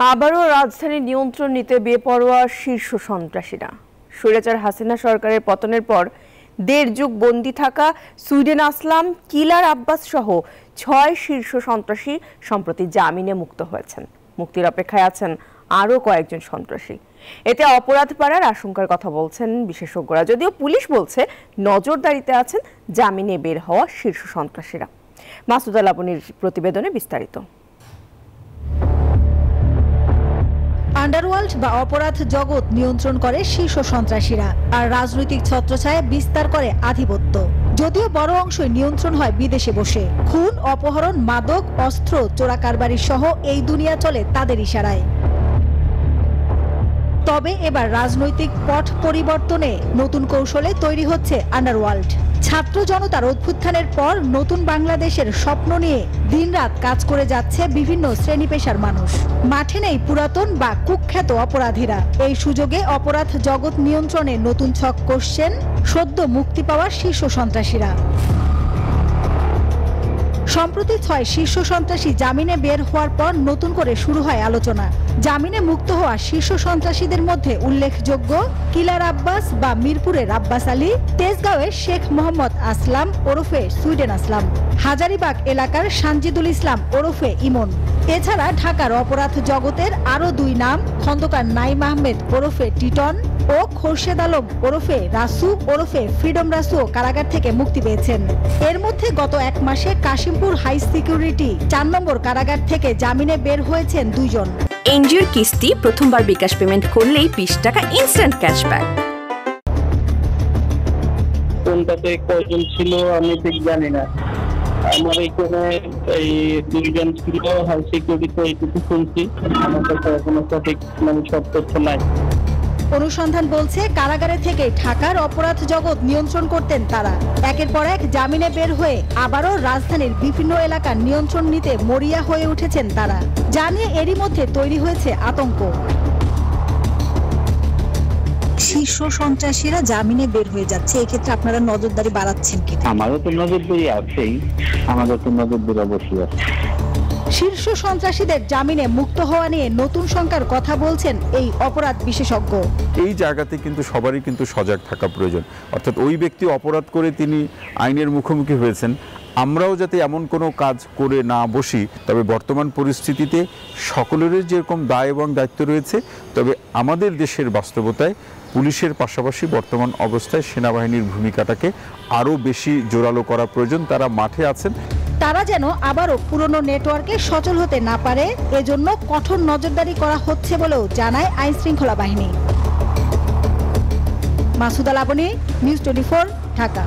আবারও রাজধানী নিয়ন্ত্রণ নিতে বেপরোয়া শীর্ষ সন্ত্রাসীরা। স্বৈরাচার হাসিনা সরকারের পতনের পর ১.৫ যুগ বন্দী থাকা সুইডেন আসলাম, কিলার আব্বাস সহ ৬ শীর্ষ সন্ত্রাসী সম্প্রতি জামিনে মুক্ত হয়েছেন। মুক্তির অপেক্ষায় আছেন আরও কয়েকজন সন্ত্রাসী। এতে অপরাধ বাড়ার আশঙ্কার কথা বলছেন বিশেষজ্ঞরা, যদিও পুলিশ বলছে নজরদারিতে আছেন জামিনে বের হওয়া শীর্ষ সন্ত্রাসীরা। মাসুদা লাবনীর প্রতিবেদনে বিস্তারিত। আন্ডারওয়ার্ল্ড বা অপরাধ জগৎ নিয়ন্ত্রণ করে শীর্ষ সন্ত্রাসীরা, আর রাজনৈতিক ছত্রছায়ায় বিস্তার করে আধিপত্য। যদিও বড় অংশই নিয়ন্ত্রণ হয় বিদেশে বসে। খুন, অপহরণ, মাদক, অস্ত্র, চোরাকারবারি সহ এই দুনিয়া চলে তাদের ইশারায়। তবে এবার রাজনৈতিক পট পরিবর্তনে নতুন কৌশলে তৈরি হচ্ছে আন্ডারওয়ার্ল্ড। ছাত্র জনতার অভ্যুত্থানের পর নতুন বাংলাদেশের স্বপ্ন নিয়ে দিনরাত কাজ করে যাচ্ছে বিভিন্ন শ্রেণী পেশার মানুষ। মাঠে নেই পুরাতন বা কুখ্যাত অপরাধীরা। এই সুযোগে অপরাধ জগৎ নিয়ন্ত্রণে নতুন ছক কষছেন সদ্য মুক্তি পাওয়া শীর্ষ সন্ত্রাসীরা। সম্প্রতি ৬ শীর্ষ সন্ত্রাসী জামিনে বের হওয়ার পর নতুন করে শুরু হয় আলোচনা। জামিনে মুক্ত হওয়া শীর্ষ সন্ত্রাসীদের মধ্যে উল্লেখযোগ্য কিলার আব্বাস বা মিরপুরের আব্বাস আলী, তেজগাঁওয়ের শেখ মোহাম্মদ আসলাম ওরফে সুইডেন আসলাম, হাজারীবাগ এলাকার সানজিদুল ইসলাম ওরফে ইমন। এছাড়া ঢাকার অপরাধ জগতের আরও ২ নাম খন্দকার নাইম আহমেদ ওরফে টিটন ও খোরশেদ আলম ওরফে রাসু ওরফে ফ্রিডম রাসুও কারাগার থেকে মুক্তি পেয়েছেন। এর মধ্যে গত ১ মাসে কাশিমপুর হাই সিকিউরিটি ৪ নম্বর কারাগার থেকে জামিনে বের হয়েছেন ২ জন। এনজিওর কিস্তি প্রথমবার বিকাশ পেমেন্ট করলেই ২০ টাকা ইনস্ট্যান্ট ক্যাশব্যাক। কোনটাতে কয়জন ছিল আমি ঠিক জানি না। আমার এখানে এই ২ জন ছিল হাই সিকিউরিটিতে, এইটুকু শুনছি। আমার কাছে এখনো সঠিক সব তথ্য নাই। অনুসন্ধান বলছে কারাগারে থেকে ঢাকার অপরাধ জগৎ নিয়ন্ত্রণ করতেন তারা। একের পর এক জামিনে বের হয়ে আবারও রাজধানীর বিভিন্ন এলাকার নিয়ন্ত্রণ নিতে মরিয়া হয়ে উঠেছেন তারা। জানিয়ে এরই মধ্যে তৈরি হয়েছে আতঙ্ক। শীর্ষ সন্ত্রাসীরা জামিনে বের হয়ে যাচ্ছে, এক্ষেত্রে আপনারা নজরদারি বাড়াচ্ছেন কি? আমারও তো নজরদারি আছেই, আমাদের তো নজরদারি অবশ্যই আছে। শীর্ষ সন্ত্রাসীদের জামিনে মুক্ত হওয়া নিয়ে নতুন শঙ্কার কথা বলছেন এই অপরাধ বিশেষজ্ঞ। এই জায়গাতে কিন্তু সবারই কিন্তু সজাগ থাকা প্রয়োজন। অর্থাৎ ওই ব্যক্তি অপরাধ করে তিনি আইনের মুখোমুখি হয়েছেন, আমরাও যাতে এমন কোনো কাজ করে না বসি। তবে বর্তমান পরিস্থিতিতে সকলেরই যেরকম দায় এবং দায়িত্ব রয়েছে, তবে আমাদের দেশের বাস্তবতায় পুলিশের পাশাপাশি বর্তমান অবস্থায় সেনাবাহিনীর ভূমিকাটাকে আরও বেশি জোরালো করা প্রয়োজন। তারা মাঠে আছেন, তারা যেন আবারও পুরনো নেটওয়ার্কে সচল হতে না পারে, এজন্য কঠোর নজরদারি করা হচ্ছে বলেও জানায় আইন শৃঙ্খলা বাহিনী। মাসুদা লাবনী, নিউজ 24, ঢাকা।